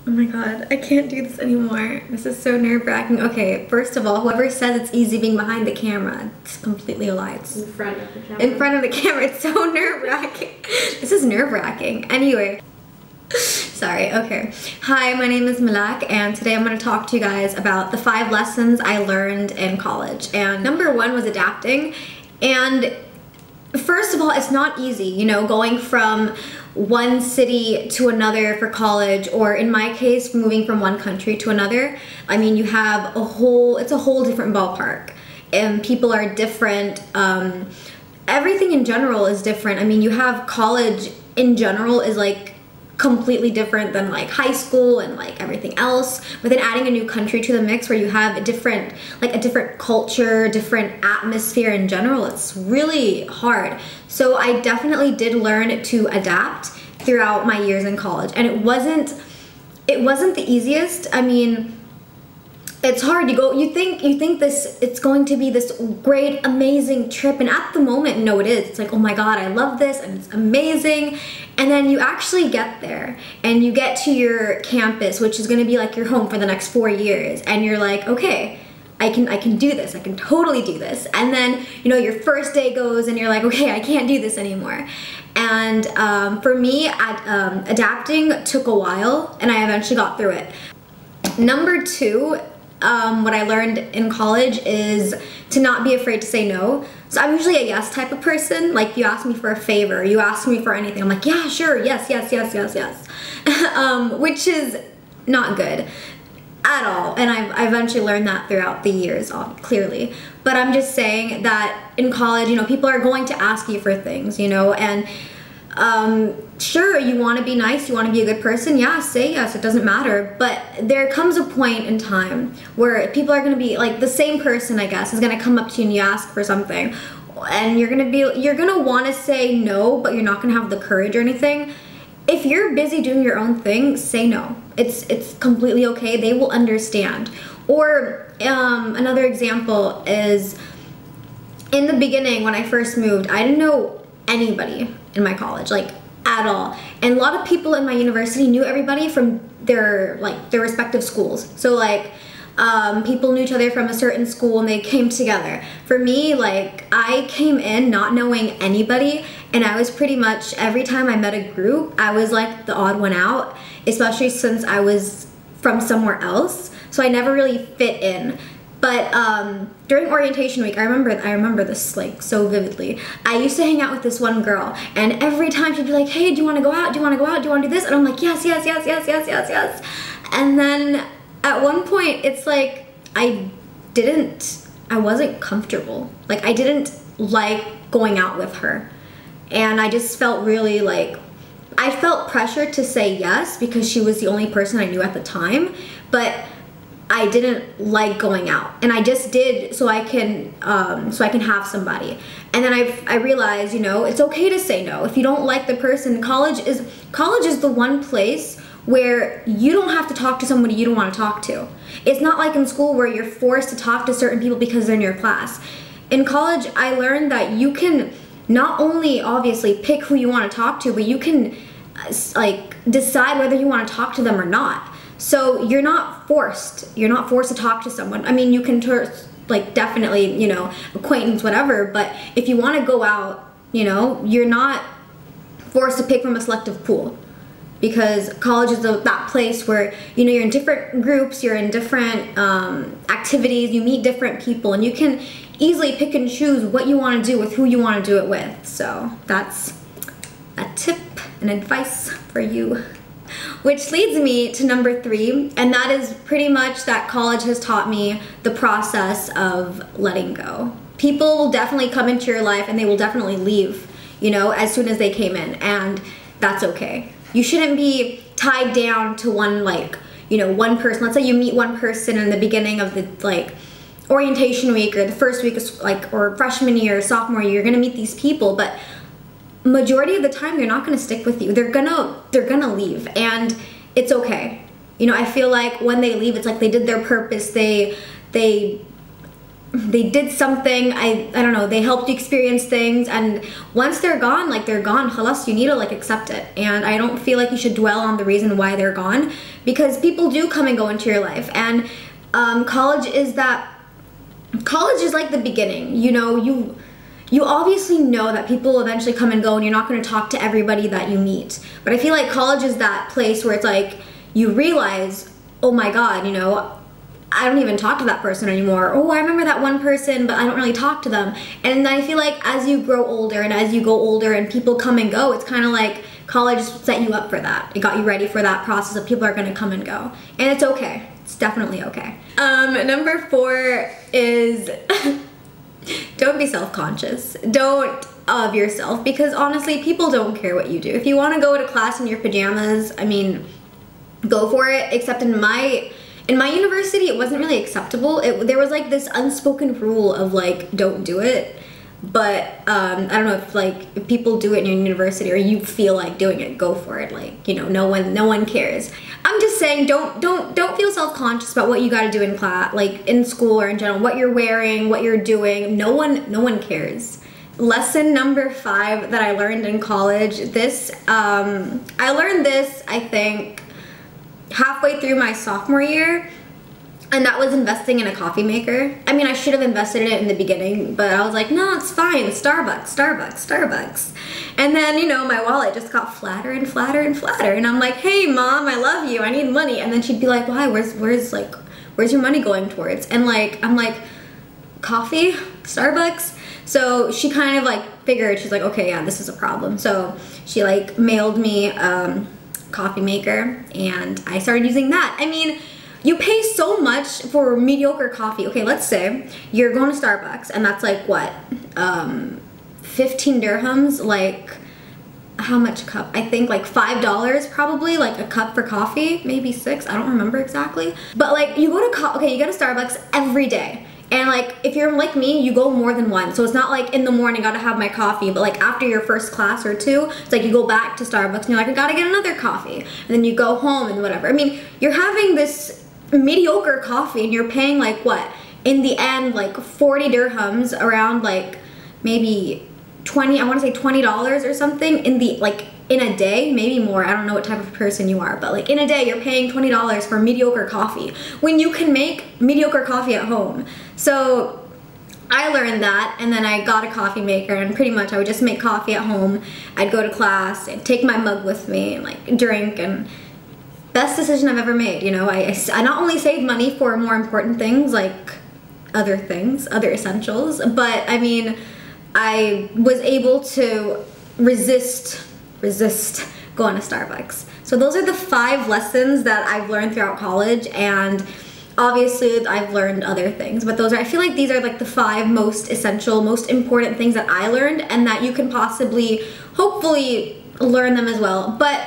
Oh my god, I can't do this anymore. This is so nerve-wracking. Okay, first of all, whoever says it's easy being behind the camera, it's completely a lie. It's in front of the camera. In front of the camera, it's so nerve-wracking. This is nerve-wracking. Anyway, sorry, okay. Hi, my name is Malak, and today I'm gonna talk to you guys about the 5 lessons I learned in college. And number 1 was adapting. And first of all, it's not easy, you know, going from one city to another for college, or in my case, moving from one country to another. I mean, you have it's a whole different ballpark, and people are different. Everything in general is different. I mean, you have college in general is like completely different than like high school and like everything else, but then adding a new country to the mix where you have a different culture, different atmosphere in general, it's really hard. So I definitely did learn to adapt throughout my years in college, and it wasn't the easiest. I mean, it's hard. You think it's going to be this great, amazing trip, and at the moment, no, it is. It's like, oh my god, I love this, and it's amazing. And then you actually get there, and you get to your campus, which is going to be like your home for the next 4 years, and you're like, okay, I can do this. I can totally do this. And then, you know, your first day goes, and you're like, okay, I can't do this anymore. And for me, adapting took a while, and I eventually got through it. Number 2. What I learned in college is to not be afraid to say no. So I'm usually a yes type of person. Like, you ask me for a favor, you ask me for anything, I'm like, yeah, sure, yes, yes, yes, yes, yes. Which is not good at all. And I eventually learned that throughout the years, clearly. But I'm just saying that in college, you know, people are going to ask you for things, you know, and sure, you want to be nice, you want to be a good person, yeah, say yes, it doesn't matter. But there comes a point in time where people are going to be like, the same person, I guess, is going to come up to you and you ask for something, and you're going to want to say no, but you're not going to have the courage or anything. If you're busy doing your own thing, say no. It's completely okay. They will understand. Or another example is, in the beginning when I first moved, I didn't know anybody in my college, like, at all. And a lot of people in my university knew everybody from their respective schools. So like, people knew each other from a certain school and they came together. For me, like, I came in not knowing anybody, and I was pretty much, every time I met a group, I was like the odd one out, especially since I was from somewhere else. So I never really fit in. But during orientation week, I remember this like so vividly. I used to hang out with this one girl, and every time she'd be like, hey, do you want to go out? Do you want to go out? Do you want to do this? And I'm like, yes, yes, yes, yes, yes, yes, yes. And then at one point, it's like I wasn't comfortable. Like, I didn't like going out with her. And I just felt really like, I felt pressure to say yes because she was the only person I knew at the time. But I didn't like going out, and I just did so I can have somebody. And then I realized, you know, it's okay to say no if you don't like the person. College is the one place where you don't have to talk to somebody you don't want to talk to. It's not like in school where you're forced to talk to certain people because they're in your class. In college, I learned that you can not only obviously pick who you want to talk to, but you can like decide whether you want to talk to them or not. So you're not forced to talk to someone. I mean, you can like, definitely, you know, acquaintance, whatever, but if you want to go out, you know, you're not forced to pick from a selective pool, because college is that place where, you know, you're in different groups, you're in different activities, you meet different people, and you can easily pick and choose what you want to do with who you want to do it with. So that's a tip and advice for you. Which leads me to number 3, and that is pretty much that college has taught me the process of letting go. People will definitely come into your life, and they will definitely leave, you know, as soon as they came in, and that's okay. You shouldn't be tied down to one, like, you know, one person. Let's say you meet one person in the beginning of the, like, orientation week, or the first week of, like, or freshman year, sophomore year, you're gonna meet these people, but majority of the time they're not going to stick with you. They're gonna leave, and it's okay. You know, I feel like when they leave, it's like they did their purpose. They they did something, I don't know, they helped you experience things, and once they're gone, like they're gone, khalas, you need to like accept it. And I don't feel like you should dwell on the reason why they're gone, because people do come and go into your life. And college is like the beginning, you know. You obviously know that people will eventually come and go, and you're not going to talk to everybody that you meet. But I feel like college is that place where it's like you realize, oh my god, you know, I don't even talk to that person anymore. Oh, I remember that one person, but I don't really talk to them. And I feel like as you grow older and as you go older and people come and go, it's kind of like college set you up for that. It got you ready for that process of people are going to come and go. And it's okay. It's definitely okay. Number 4 is don't be self-conscious. Don't of yourself, because honestly, people don't care what you do. If you want to go to class in your pajamas, I mean, go for it. Except in my university, it wasn't really acceptable. There was like this unspoken rule of like, don't do it. But I don't know if people do it in your university or you feel like doing it, go for it. Like, you know, no one cares. I'm just saying, don't feel self-conscious about what you got to do in class, like in school or in general, what you're wearing, what you're doing. No one cares. Lesson number 5 that I learned in college. I learned this, I think, halfway through my sophomore year. And that was investing in a coffee maker. I mean, I should have invested in it in the beginning, but I was like, no, it's fine. Starbucks. And then, you know, my wallet just got flatter and flatter and flatter. And I'm like, hey, Mom, I love you. I need money. And then she'd be like, why? Where's your money going towards? And like, I'm like, coffee? Starbucks? So she kind of like figured, she's like, okay, yeah, this is a problem. So she like mailed me coffee maker, and I started using that. I mean, you pay so much for mediocre coffee. Okay, let's say you're going to Starbucks and that's like what, 15 dirhams, like how much a cup? I think like $5 probably, like a cup for coffee, maybe 6, I don't remember exactly. But like you go to Starbucks every day. And like, if you're like me, you go more than once. So it's not like in the morning, gotta have my coffee, but like after your first class or 2, it's like you go back to Starbucks and you're like, I gotta get another coffee. And then you go home and whatever. I mean, you're having this mediocre coffee and you're paying like what? In the end, like 40 dirhams, around like maybe 20, I wanna say $20 or something in a day, maybe more. I don't know what type of person you are, but like in a day you're paying $20 for mediocre coffee when you can make mediocre coffee at home. So I learned that, and then I got a coffee maker, and pretty much I would just make coffee at home. I'd go to class and take my mug with me and like drink, and best decision I've ever made. You know, I not only saved money for more important things like other essentials, but I mean, I was able to resist going to Starbucks. So those are the 5 lessons that I've learned throughout college, and obviously I've learned other things, but I feel like these are like the 5 most essential, most important things that I learned, and that you can possibly, hopefully, learn them as well. But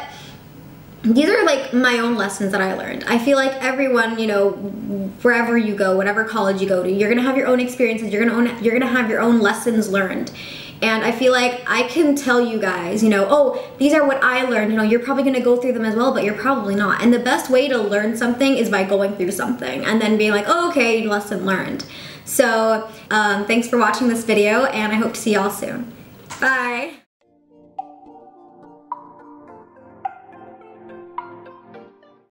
these are like my own lessons that I learned. I feel like everyone, you know, wherever you go, whatever college you go to, you're gonna have your own experiences, you're gonna have your own lessons learned. And I feel like I can tell you guys, you know, oh, these are what I learned, you know, you're probably gonna go through them as well, but you're probably not. And the best way to learn something is by going through something and then being like, oh, okay, lesson learned. So thanks for watching this video, and I hope to see y'all soon. Bye.